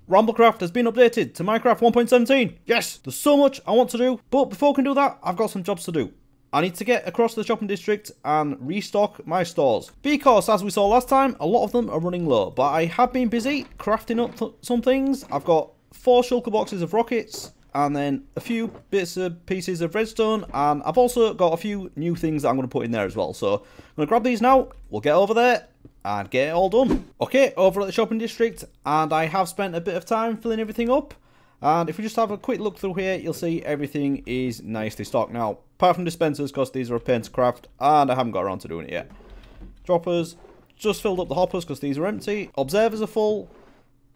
RambleCraft has been updated to Minecraft 1.17. Yes, there's so much I want to do, but before I can do that, I've got some jobs to do. I need to get across the shopping district and restock my stores. Because, as we saw last time, a lot of them are running low. But I have been busy crafting up some things. I've got 4 shulker boxes of rockets, and then a few bits of pieces of redstone. And I've also got a few new things that I'm going to put in there as well. So, I'm going to grab these now. We'll get over there and get it all done. Okay, over at the shopping district. And I have spent a bit of time filling everything up. And if we just have a quick look through here, you'll see everything is nicely stocked now. Apart from dispensers, because these are a pain to craft, and I haven't got around to doing it yet. Droppers, just filled up the hoppers because these are empty. Observers are full.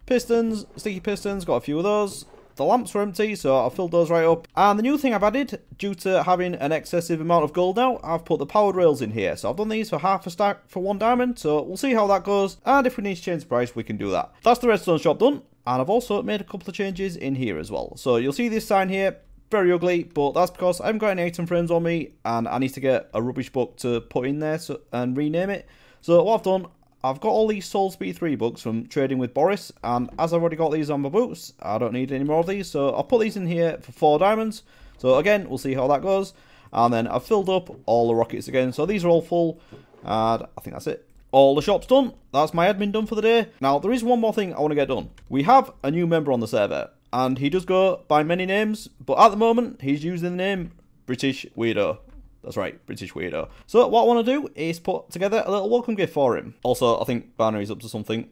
Pistons, sticky pistons, got a few of those. The lamps were empty, so I've filled those right up. And the new thing I've added, due to having an excessive amount of gold now, I've put the powered rails in here. So I've done these for half a stack for 1 diamond, so we'll see how that goes. And if we need to change the price, we can do that. That's the redstone shop done. And I've also made a couple of changes in here as well. So you'll see this sign here, very ugly, but that's because I haven't got any item frames on me, and I need to get a rubbish book to put in there and rename it. So what I've done, I've got all these Soul Speed 3 books from trading with Boris, and as I've already got these on my boots, I don't need any more of these, so I'll put these in here for 4 diamonds. So again, we'll see how that goes. And then I've filled up all the rockets again, so these are all full, and I think that's it. All the shop's done. That's my admin done for the day. Now, there is one more thing I want to get done. We have a new member on the server, and he does go by many names, but at the moment, he's using the name British Weirdo. That's right, British Weirdo. So, what I want to do is put together a little welcome gift for him. Also, I think Binary's up to something.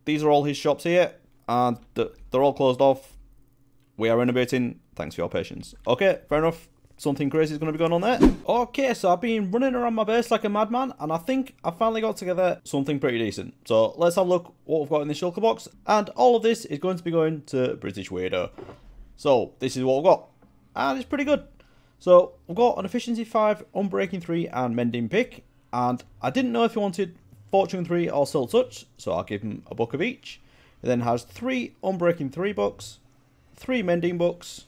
These are all his shops here, and they're all closed off. We are renovating. Thanks for your patience. Okay, fair enough. Something crazy is going to be going on there. Okay, so I've been running around my base like a madman, and I think I finally got together something pretty decent. So let's have a look what we've got in this shulker box. And all of this is going to be going to British Weirdo. So this is what we've got. And it's pretty good. So we've got an Efficiency 5, Unbreaking 3, and Mending pick. And I didn't know if he wanted Fortune 3 or Soul Touch, so I'll give him a book of each. He then has 3 Unbreaking 3 books, 3 Mending books,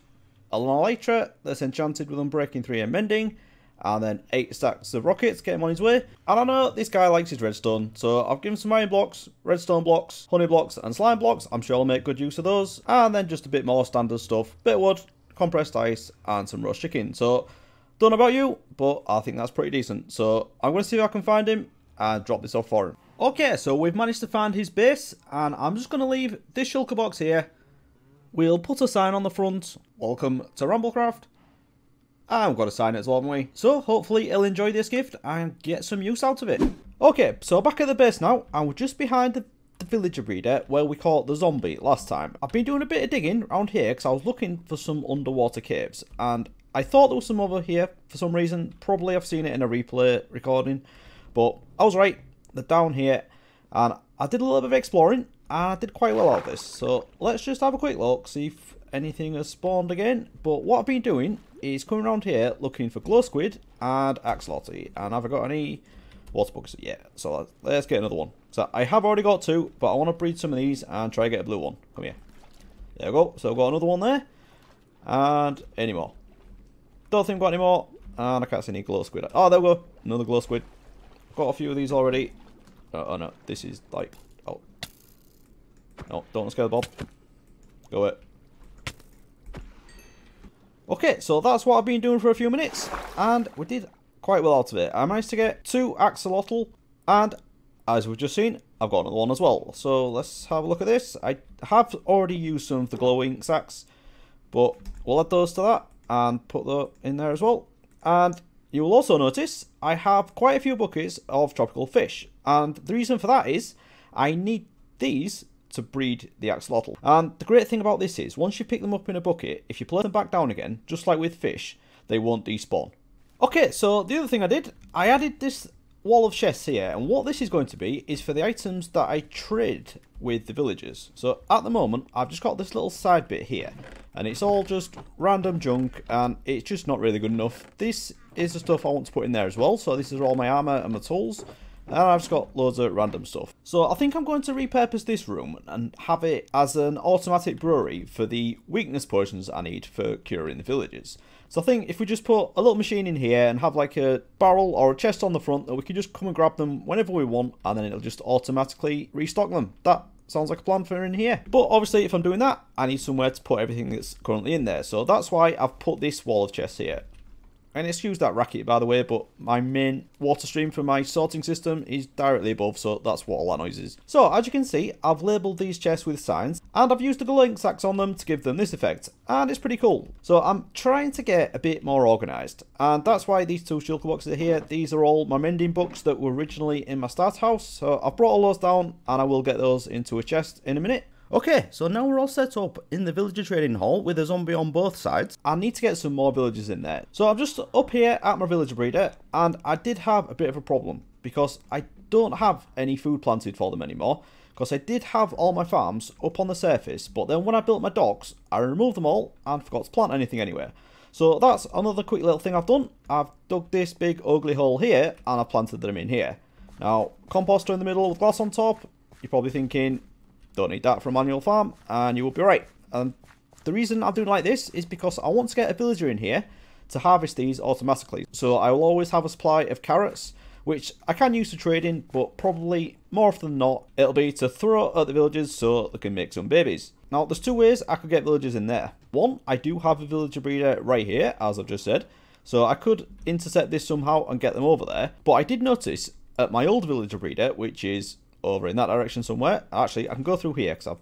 an elytra that's enchanted with Unbreaking 3 and Mending, and then 8 stacks of rockets, get him on his way. And I know this guy likes his redstone, so I've given him some iron blocks, redstone blocks, honey blocks, and slime blocks. I'm sure I'll make good use of those. And then just a bit more standard stuff, bit of wood, compressed ice, and some roast chicken. So, don't know about you, but I think that's pretty decent. So, I'm going to see if I can find him and drop this off for him. Okay, so we've managed to find his base, and I'm just going to leave this shulker box here. We'll put a sign on the front, welcome to RambleCraft, and we've got to sign it as well, haven't we? So hopefully he'll enjoy this gift and get some use out of it. Okay, so back at the base now, and we're just behind the villager breeder where we caught the zombie last time. I've been doing a bit of digging around here because I was looking for some underwater caves, and I thought there was some over here for some reason. Probably I've seen it in a replay recording, but I was right, they're down here, and I did a little bit of exploring. And I did quite well out of this, so let's just have a quick look, see if anything has spawned again. But what I've been doing is coming around here looking for glow squid and axolotl. And have I got any water bugs? Yeah, so let's get another one. So I have already got 2, but I want to breed some of these and try to get a blue one. Come here. There we go. So I've got another one there. And any more. Don't think I've got any more. And I can't see any glow squid. Oh, there we go. Another glow squid. Got a few of these already. Oh no, this is like... oh. No, don't scare the Bob. Go it. Okay, so that's what I've been doing for a few minutes, and we did quite well out of it. I managed to get 2 axolotl, and as we've just seen, I've got another one as well. So let's have a look at this. I have already used some of the glowing sacks, but we'll add those to that and put that in there as well. And you will also notice I have quite a few buckets of tropical fish, and the reason for that is I need these to breed the axolotl. And the great thing about this is, once you pick them up in a bucket, if you place them back down again, just like with fish, they won't despawn. Okay, so the other thing I did, I added this wall of chests here, and what this is going to be is for the items that I trade with the villagers. So at the moment, I've just got this little side bit here, and it's all just random junk, and it's just not really good enough. This is the stuff I want to put in there as well, so this is all my armor and my tools. And I've just got loads of random stuff. So I think I'm going to repurpose this room and have it as an automatic brewery for the weakness potions I need for curing the villagers. So I think if we just put a little machine in here and have like a barrel or a chest on the front that we can just come and grab them whenever we want, and then it'll just automatically restock them. That sounds like a plan for in here. But obviously, if I'm doing that, I need somewhere to put everything that's currently in there. So that's why I've put this wall of chests here. And excuse that racket, by the way, but my main water stream for my sorting system is directly above, so that's what all that noise is. So, as you can see, I've labelled these chests with signs, and I've used the glowing sacks on them to give them this effect, and it's pretty cool. So, I'm trying to get a bit more organised, and that's why these two shulker boxes are here. These are all my mending books that were originally in my start house, so I've brought all those down, and I will get those into a chest in a minute. Okay, so now we're all set up in the villager trading hall with a zombie on both sides. I need to get some more villagers in there. So I'm just up here at my villager breeder, and I did have a bit of a problem because I don't have any food planted for them anymore, because I did have all my farms up on the surface, but then when I built my docks, I removed them all and forgot to plant anything anywhere. So that's another quick little thing I've done. I've dug this big ugly hole here, and I've planted them in here. Now, composter in the middle with glass on top, you're probably thinking, don't need that for a manual farm, and you will be right. And the reason I'm doing like this is because I want to get a villager in here to harvest these automatically. So I will always have a supply of carrots, which I can use to trade in, but probably more often than not, it'll be to throw at the villagers so they can make some babies. Now, there's two ways I could get villagers in there. One, I do have a villager breeder right here, as I've just said, so I could intercept this somehow and get them over there. But I did notice at my old villager breeder, which is over in that direction somewhere. Actually, I can go through here because I've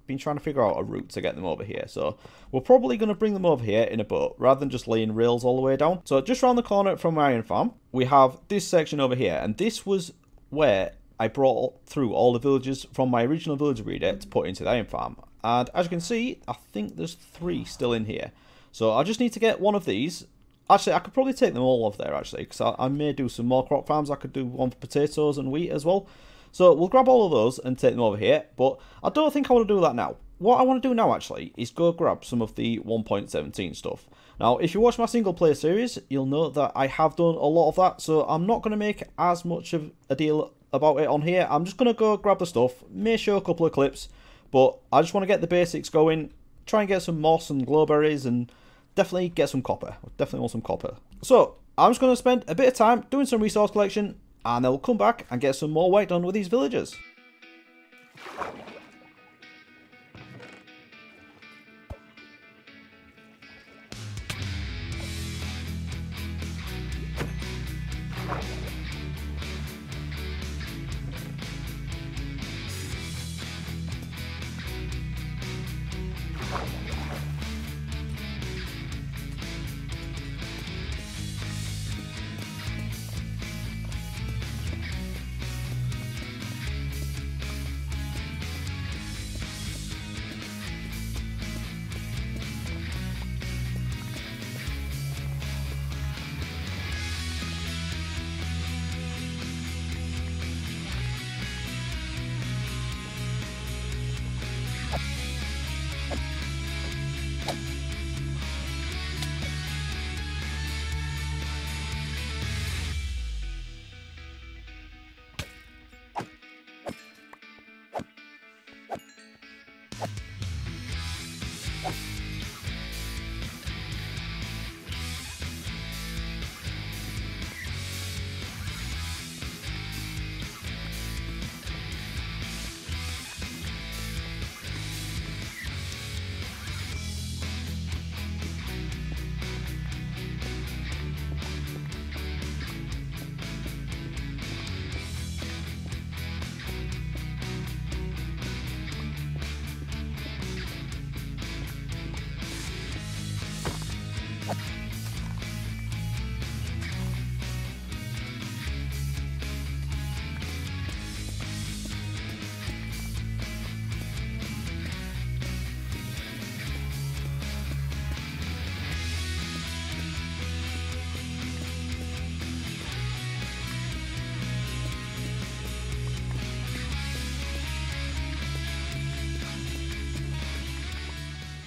been trying to figure out a route to get them over here. So we're probably going to bring them over here in a boat rather than just laying rails all the way down. So just around the corner from my iron farm, we have this section over here. And this was where I brought through all the villagers from my original villager breeder to put into the iron farm. And as you can see, I think there's 3 still in here. So I just need to get one of these. Actually, I could probably take them all off there, actually, because I may do some more crop farms. I could do one for potatoes and wheat as well. So we'll grab all of those and take them over here, but I don't think I want to do that now. What I want to do now, actually, is go grab some of the 1.17 stuff. Now, if you watch my single player series, you'll know that I have done a lot of that, so I'm not going to make as much of a deal about it on here. I'm just going to go grab the stuff, may show a couple of clips, but I just want to get the basics going, try and get some moss and glowberries, and definitely get some copper. Definitely want some copper. So, I'm just going to spend a bit of time doing some resource collection, and then we'll come back and get some more work done with these villagers.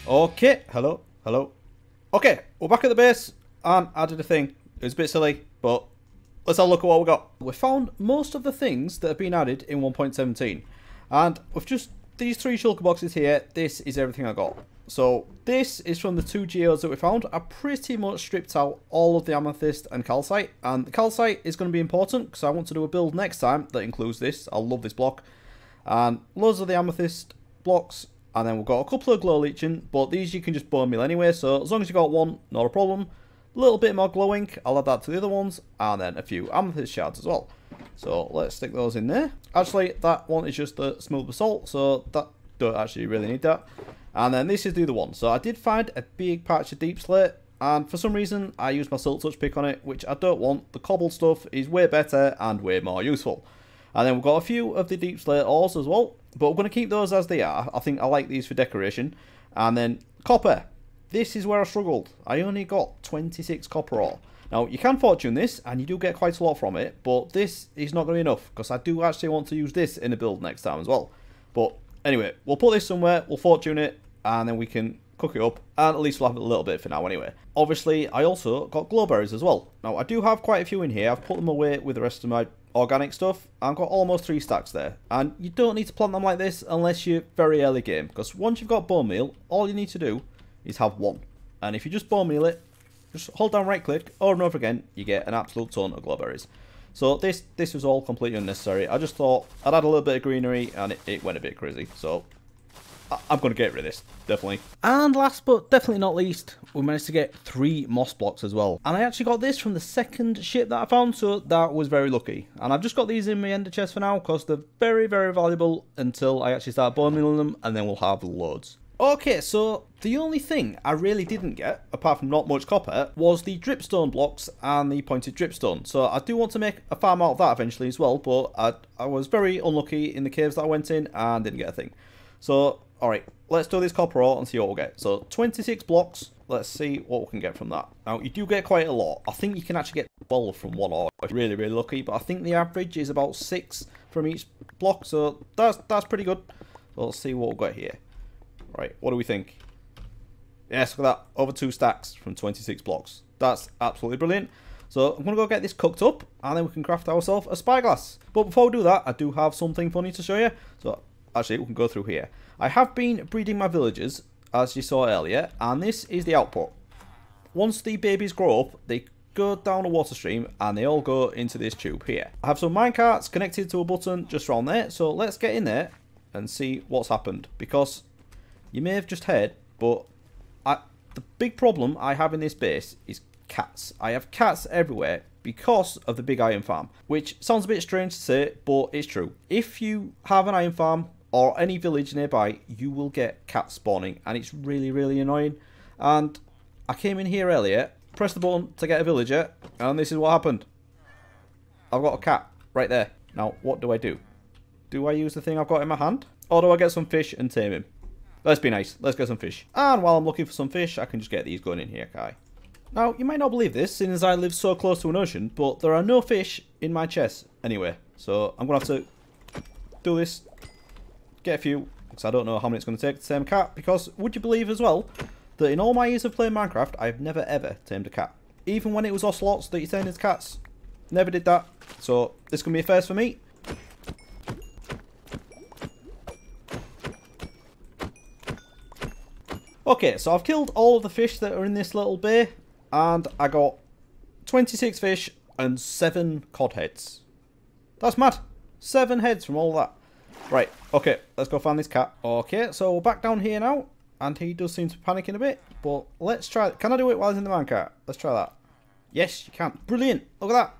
Okay, hello. Okay, we're back at the base, and I did a thing. It was a bit silly, but let's have a look at what we got. We found most of the things that have been added in 1.17, and with just these 3 shulker boxes here, this is everything I got. So this is from the 2 geodes that we found. I pretty much stripped out all of the amethyst and calcite, and the calcite is going to be important because I want to do a build next time that includes this. I love this block. and loads of the amethyst blocks, and then we've got a couple of glow leeching, but these you can just bone meal anyway, so as long as you got one, not a problem. A little bit more glowing, I'll add that to the other ones, and then a few amethyst shards as well. So let's stick those in there. Actually, that one is just the smooth basalt, so that don't actually really need that. And then this is the other one. So I did find a big patch of deep slate, and for some reason I used my silk touch pick on it, which I don't want. The cobbled stuff is way better and way more useful. And then we've got a few of the deep slate ores as well, but we're going to keep those as they are. I think I like these for decoration. And then copper. This is where I struggled. I only got 26 copper ore. Now, you can fortune this, and you do get quite a lot from it, but this is not going to be enough, because I do actually want to use this in a build next time as well. But anyway, we'll put this somewhere, we'll fortune it, and then we can cook it up, and at least we'll have a little bit for now anyway. Obviously, I also got glowberries as well. Now, I do have quite a few in here. I've put them away with the rest of my organic stuff. I've got almost 3 stacks there, and you don't need to plant them like this unless you're very early game, because once you've got bone meal, all you need to do is have one. And if you just bone meal it, just hold down right click over and over again, you get an absolute ton of glowberries. So this was all completely unnecessary. I just thought I'd add a little bit of greenery, and it went a bit crazy. So I'm going to get rid of this, definitely. And last but definitely not least, we managed to get 3 moss blocks as well. And I actually got this from the second ship that I found, so that was very lucky. And I've just got these in my ender chest for now, because they're very, very valuable until I actually start bone mealing them, and then we'll have loads. Okay, so the only thing I really didn't get, apart from not much copper, was the dripstone blocks and the pointed dripstone. So I do want to make a farm out of that eventually as well, but I was very unlucky in the caves that I went in and didn't get a thing. So, alright, let's do this copper ore and see what we'll get. So, 26 blocks, let's see what we can get from that. Now, you do get quite a lot. I think you can actually get 12 from one ore if you're really, really lucky, but I think the average is about 6 from each block, so that's pretty good. So let's see what we've got here. Right, what do we think? Yes, look at that. Over 2 stacks from 26 blocks. That's absolutely brilliant. So I'm going to go get this cooked up, and then we can craft ourselves a spyglass. But before we do that, I do have something funny to show you. So actually, we can go through here. I have been breeding my villagers, as you saw earlier, and this is the output. Once the babies grow up, they go down a water stream, and they all go into this tube here. I have some minecarts connected to a button just around there, so let's get in there and see what's happened. Because you may have just heard, but the big problem I have in this base is cats. I have cats everywhere because of the big iron farm, which sounds a bit strange to say, but it's true. If you have an iron farm or any village nearby, you will get cats spawning, and it's really, really annoying. And I came in here earlier, pressed the button to get a villager, and this is what happened. I've got a cat right there. Now, what do I do? Do I use the thing I've got in my hand? Or do I get some fish and tame him? Let's be nice. Let's get some fish. And while I'm looking for some fish, I can just get these going in here, Kai. Now, you might not believe this, seeing as I live so close to an ocean, but there are no fish in my chest anyway. So I'm going to have to do this, get a few, because I don't know how many it's going to take to tame a cat. Because would you believe as well, that in all my years of playing Minecraft, I've never ever tamed a cat. Even when it was ocelots that you tamed as cats. Never did that. So this is going to be a first for me. Okay, so I've killed all of the fish that are in this little bay, and I got 26 fish and 7 cod heads. That's mad. 7 heads from all that. Right, okay, let's go find this cat. Okay, so we're back down here now, and he does seem to be panicking a bit, but let's try it. Can I do it while he's in the minecart? Let's try that. Yes, you can. Brilliant. Look at that.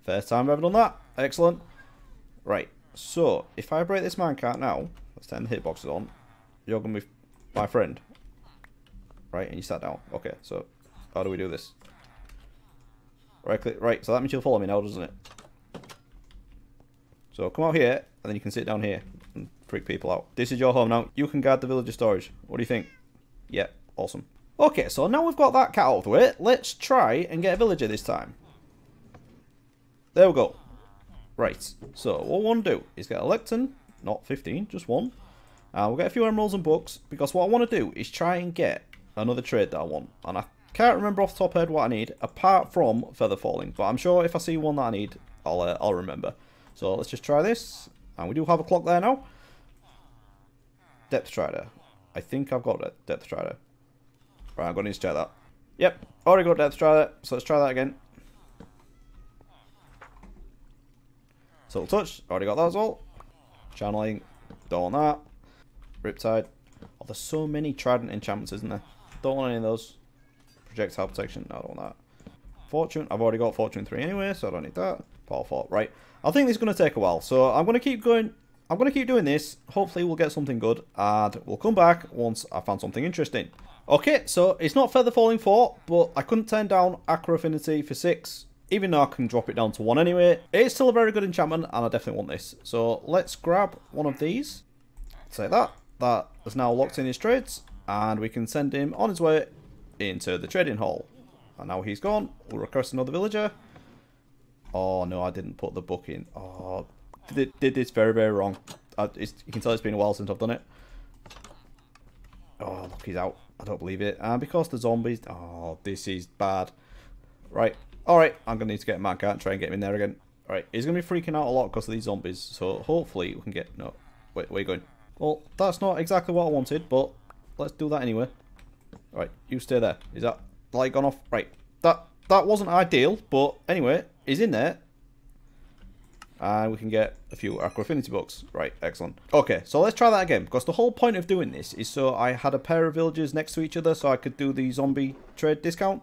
First time I've ever done that. Excellent. Right, so if I break this minecart now, let's turn the hitboxes on, you're going to be my friend. Right, and you sat down. Okay, so how do we do this? Right click. Right, so that means you'll follow me now, doesn't it? So come out here, and then you can sit down here and freak people out. This is your home now. You can guard the villager storage. What do you think? Yeah, awesome. Okay, so now we've got that cat out of the way, let's try and get a villager this time. There we go. Right, so what we want to do is get a lectern, not 15, just 1. We'll get a few emeralds and books, because what I want to do is try and get another trade that I want. And I can't remember off the top of my head what I need, apart from feather falling. But I'm sure if I see one that I need, I'll remember. So let's just try this. And we do have a clock there now. Depth strider. I think I've got a depth strider. Right, I'm going to need to check that. Yep, already got depth strider. So let's try that again. Silk touch, already got that as well. Channeling. Don't want that. Riptide. Oh, there's so many trident enchantments, isn't there? Don't want any of those. Projectile protection. No, I don't want that. Fortune. I've already got Fortune 3 anyway, so I don't need that. Power 4. Right. I think this is going to take a while, so I'm going to keep going. I'm going to keep doing this. Hopefully we'll get something good, and we'll come back once I found something interesting. Okay, so it's not Feather Falling 4, but I couldn't turn down Acro Affinity for 6, even though I can drop it down to 1 anyway. It's still a very good enchantment, and I definitely want this. So let's grab one of these. Say that. That is now locked in his trades, and we can send him on his way into the trading hall. And now he's gone. We'll request another villager. Oh no, I didn't put the book in. Oh, did this very, very wrong. You can tell it's been a while since I've done it. Oh, look, he's out. I don't believe it. And because the zombies... Oh, this is bad. Right. Alright, I'm going to need to get a minecart and try and get him in there again. Alright, he's going to be freaking out a lot because of these zombies. So hopefully we can get... No, wait, where are you going? Well, that's not exactly what I wanted, but let's do that anyway. Alright, you stay there. Is that light gone off? Right. That wasn't ideal, but anyway, he's in there. And we can get a few Acro Affinity books. Right, excellent. Okay, so let's try that again. Because the whole point of doing this is so I had a pair of villagers next to each other so I could do the zombie trade discount.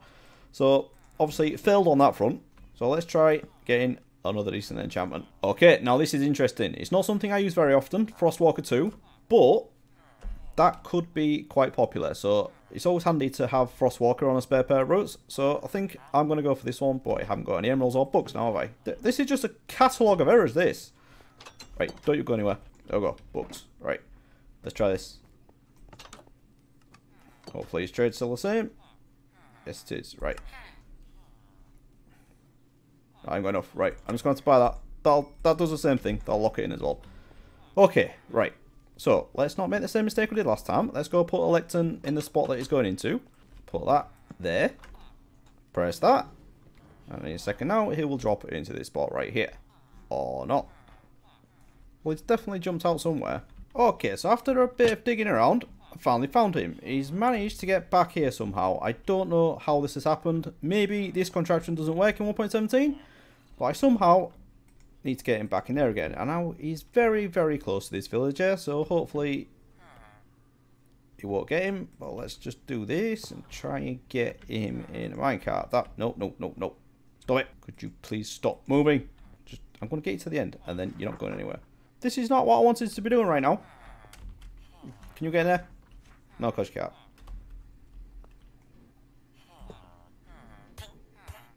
So, obviously, it failed on that front. So let's try getting another decent enchantment. Okay, now this is interesting. It's not something I use very often, Frostwalker 2. But that could be quite popular. So it's always handy to have Frostwalker on a spare pair of roads. So I think I'm going to go for this one. But I haven't got any emeralds or books now, have I? This is just a catalogue of errors, this. Right, don't you go anywhere. There we go. Books. Right. Let's try this. Hopefully his trade's still the same. Yes, it is. Right. I ain't got enough. Right. I'm just going to buy that. That does the same thing. That'll lock it in as well. Okay. Right. So, let's not make the same mistake we did last time. Let's go put a lectern in the spot that he's going into. Put that there. Press that. And in a second now, he will drop it into this spot right here. Or not. Well, he's definitely jumped out somewhere. Okay, so after a bit of digging around, I finally found him. He's managed to get back here somehow. I don't know how this has happened. Maybe this contraption doesn't work in 1.17. But I somehow... need to get him back in there again. And now he's very, very close to this villager, so hopefully he won't get him. But let's just do this and try and get him in a minecart. No. Stop it. Could you please stop moving? I'm going to get you to the end, and then you're not going anywhere. This is not what I wanted to be doing right now. Can you get in there? No, because you can't.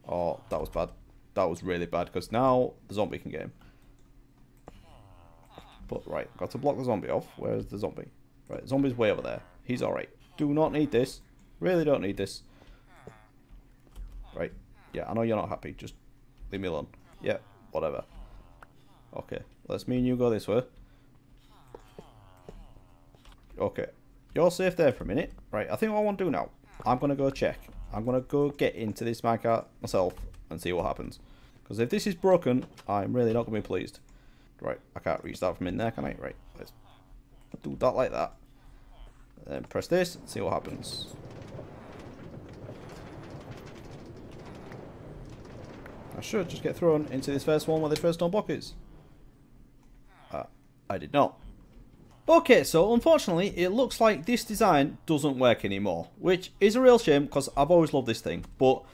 Oh, that was bad. That was really bad, because now the zombie can get him. But, right, got to block the zombie off. Where's the zombie? Right, the zombie's way over there. He's alright. Do not need this. Really don't need this. Right. Yeah, I know you're not happy. Just leave me alone. Yeah, whatever. Okay, let's me and you go this way. Okay. You're safe there for a minute. Right, I think what I want to do now, I'm going to go check. I'm going to go get into this minecart myself and see what happens. Because if this is broken, I'm really not going to be pleased. Right, I can't reach that from in there, can I? Right, let's do that like that. And then press this and see what happens. I should just get thrown into this first one where this redstone block is. I did not. Okay, so unfortunately, it looks like this design doesn't work anymore. Which is a real shame, because I've always loved this thing. But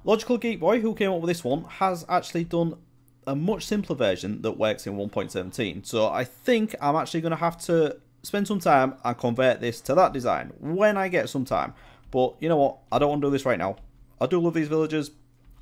Logical Geek Boy, who came up with this one, has actually done a much simpler version that works in 1.17. So I think I'm actually going to have to spend some time and convert this to that design when I get some time. But you know what? I don't want to do this right now. I do love these villagers.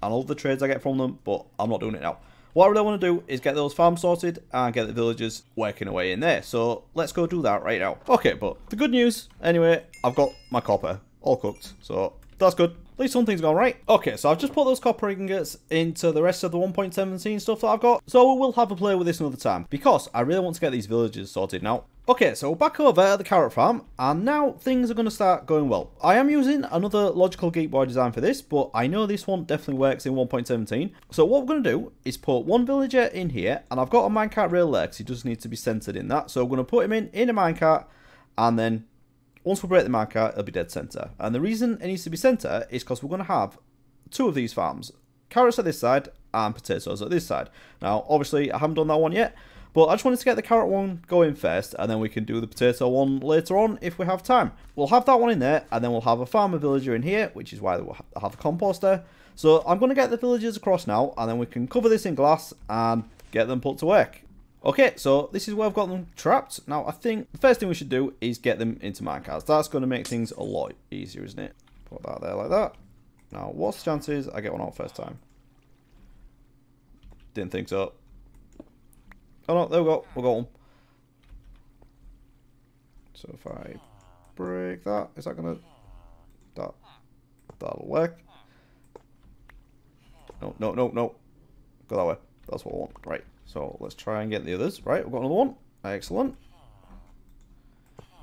I love the trades I get from them, but I'm not doing it now. What I really want to do is get those farms sorted and get the villagers working away in there. So let's go do that right now. Okay, but the good news, anyway, I've got my copper all cooked. So that's good. At least something's gone right. Okay, so I've just put those copper ingots into the rest of the 1.17 stuff that I've got. So we'll have a play with this another time, because I really want to get these villagers sorted now. Okay, so back over at the carrot farm, and now things are going to start going well. I am using another Logical Geek Boy design for this, but I know this one definitely works in 1.17. So what we're going to do is put one villager in here, and I've got a minecart rail there, because he just needs to be centered in that. So we're going to put him in a minecart, and then once we break the minecart, it'll be dead center. And the reason it needs to be center is because we're going to have two of these farms. Carrots at this side, and potatoes at this side. Now, obviously, I haven't done that one yet. But I just wanted to get the carrot one going first, and then we can do the potato one later on if we have time. We'll have that one in there, and then we'll have a farmer villager in here, which is why we'll have a composter. So I'm going to get the villagers across now, and then we can cover this in glass and get them put to work. Okay, so this is where I've got them trapped. Now, I think the first thing we should do is get them into minecarts. That's going to make things a lot easier, isn't it? Put that there like that. Now, what's the chances I get one out first time? Didn't think so. Oh no, there we go. We got one. So if I break that, is that going to... That'll work. No. Go that way. That's what I want. Right. So let's try and get the others. Right, we've got another one. Excellent.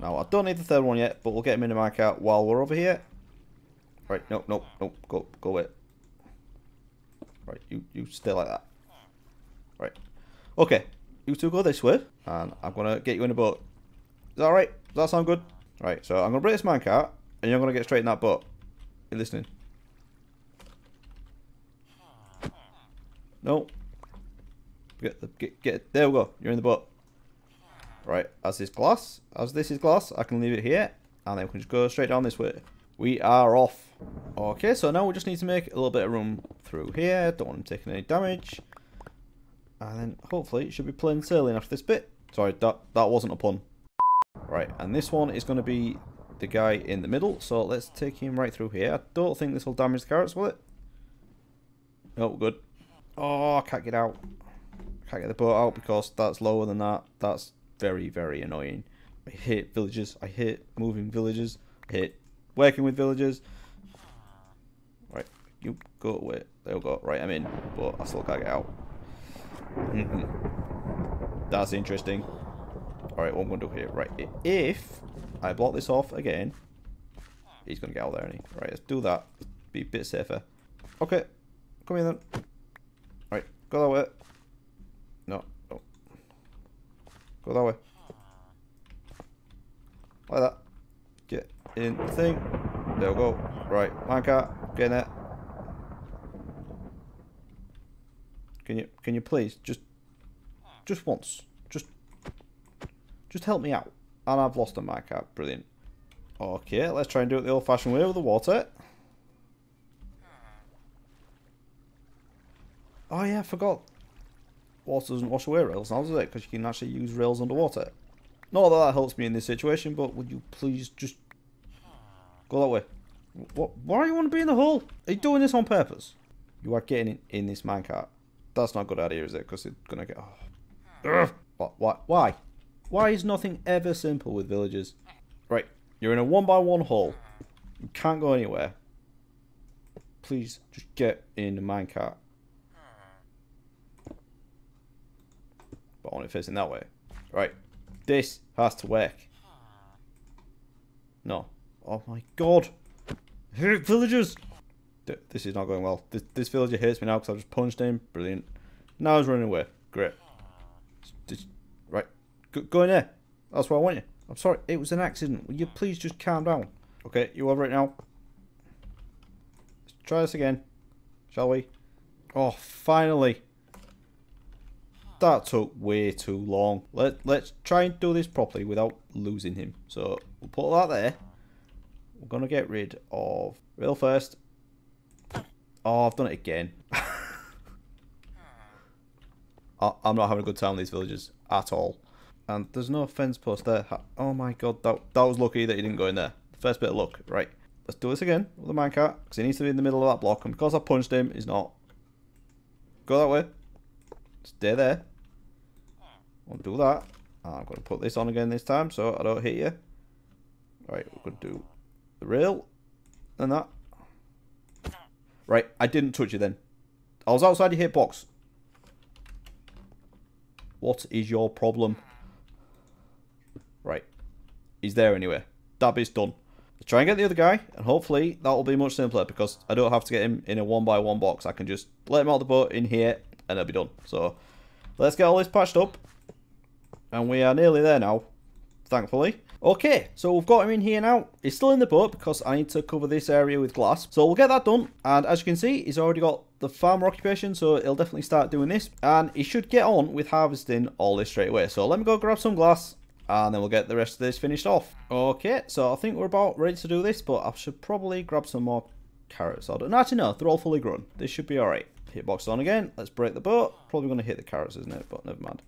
Now, I don't need the third one yet, but we'll get him in the minecart while we're over here. Right, no. Go away. Right, you stay like that. Right. Okay, you two go this way, and I'm going to get you in a boat. Is that alright? Does that sound good? Right, so I'm going to break this minecart, and you're going to get straight in that boat. You listening? No. Get there we go. You're in the boat. Right, as this is glass, I can leave it here, and then we can just go straight down this way. We are off. Okay, so now we just need to make a little bit of room through here. Don't want him taking any damage. And then hopefully it should be plain sailing after this bit. Sorry, that wasn't a pun. Right, and this one is going to be the guy in the middle. So let's take him right through here. I don't think this will damage the carrots, will it? No, good. Oh, I can't get out. Can't get the boat out because that's lower than that. That's very, very annoying. I hate villagers. I hate moving villagers. I hate working with villagers. Right, you go away. There we go. Right, I'm in, but I still can't get out. That's interesting. Alright, what I'm going to do here. Right, if I block this off again, he's going to get out there, isn't he? Right, let's do that. Be a bit safer. Okay, come in then. Right, go that way. No. Go that way. Like that. Get in the thing. There we go. Right, minecart, get in there. Can you please just once, just help me out? And I've lost a minecart. Brilliant. Okay, let's try and do it the old-fashioned way with the water. Oh yeah, I forgot. Water doesn't wash away rails now, does it? Because you can actually use rails underwater. Not that helps me in this situation, but would you please just go that way? Why do you want to be in the hole? Are you doing this on purpose? You are getting in this minecart. That's not a good idea, is it? Because it's going to get... Oh. Why? Why is nothing ever simple with villagers? Right, you're in a 1x1 hole. You can't go anywhere. Please, just get in the minecart. But I want it facing that way. Right, this has to work. No. Oh my god. I hate villagers. This is not going well. This villager hates me now because I've just punched him. Brilliant. Now he's running away. Great. Right. Go in there. That's where I want you. I'm sorry. It was an accident. Will you please just calm down? Okay, you over it now. Let's try this again. Shall we? Oh, finally. That took way too long. Let's try and do this properly without losing him. So, we'll put that there. We're going to get rid of rail first. Oh, I've done it again. I'm not having a good time with these villagers at all. And there's no fence post there. Oh my god, that was lucky that he didn't go in there. First bit of luck. Right, let's do this again with the minecart. Because he needs to be in the middle of that block. And because I punched him, he's not. Go that way. Stay there. I'll do that. I'm going to put this on again this time so I don't hit you. Right, we're going to do the rail. And that. Right, I didn't touch you then. I was outside your hitbox. What is your problem? Right. He's there anyway. That bit's done. Let's try and get the other guy, and hopefully that will be much simpler because I don't have to get him in a 1x1 box. I can just let him out the boat in here, and it'll be done. So, let's get all this patched up. And we are nearly there now, thankfully. Okay, so we've got him in here now. He's still in the boat because I need to cover this area with glass. So we'll get that done. And as you can see, he's already got the farmer occupation, so he'll definitely start doing this. And he should get on with harvesting all this straight away. So let me go grab some glass, and then we'll get the rest of this finished off. Okay, so I think we're about ready to do this, but I should probably grab some more carrots. Actually, no, they're all fully grown. This should be alright. Hitbox on again. Let's break the boat. Probably going to hit the carrots, isn't it? But never mind.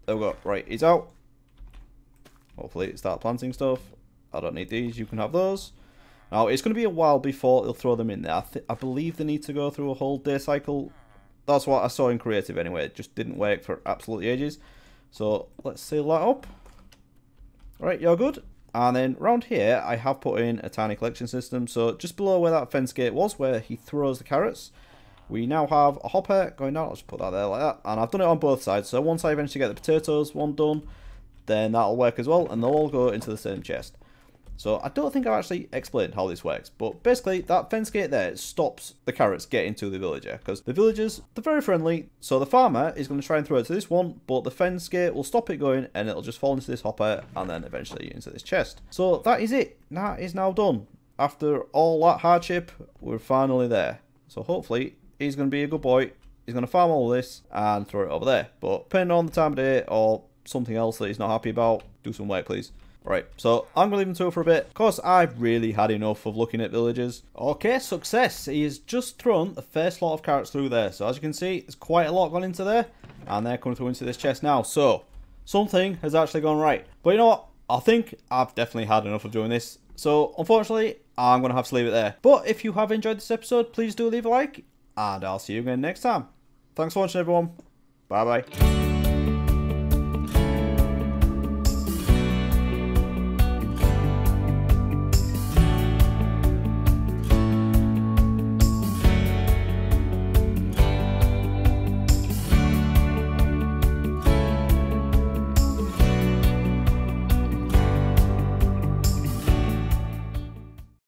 There we go. Right, he's out. Hopefully it start planting stuff. I don't need these. You can have those. Now, it's going to be a while before he'll throw them in there. I believe they need to go through a whole day cycle. That's what I saw in creative anyway. It just didn't work for absolutely ages. So let's seal that up. Right, you're good. And then round here, I have put in a tiny collection system. So just below where that fence gate was, where he throws the carrots, we now have a hopper going down. I'll just put that there like that. And I've done it on both sides. So once I eventually get the potatoes, one done, then that'll work as well. And they'll all go into the same chest. So I don't think I've actually explained how this works. But basically, that fence gate there stops the carrots getting to the villager. Because the villagers, they're very friendly. So the farmer is going to try and throw it to this one. But the fence gate will stop it going. And it'll just fall into this hopper. And then eventually into this chest. So that is it. That is now done. After all that hardship, we're finally there. So hopefully, he's going to be a good boy. He's going to farm all this and throw it over there. But depending on the time of day or something else that he's not happy about, do some work, please. Right, so I'm going to leave him to it for a bit. Of course, I've really had enough of looking at villagers. Okay, success. He has just thrown the first lot of carrots through there. So as you can see, there's quite a lot gone into there. And they're coming through into this chest now. So, something has actually gone right. But you know what? I think I've definitely had enough of doing this. So, unfortunately, I'm going to have to leave it there. But if you have enjoyed this episode, please do leave a like. And I'll see you again next time. Thanks for watching, everyone. Bye-bye.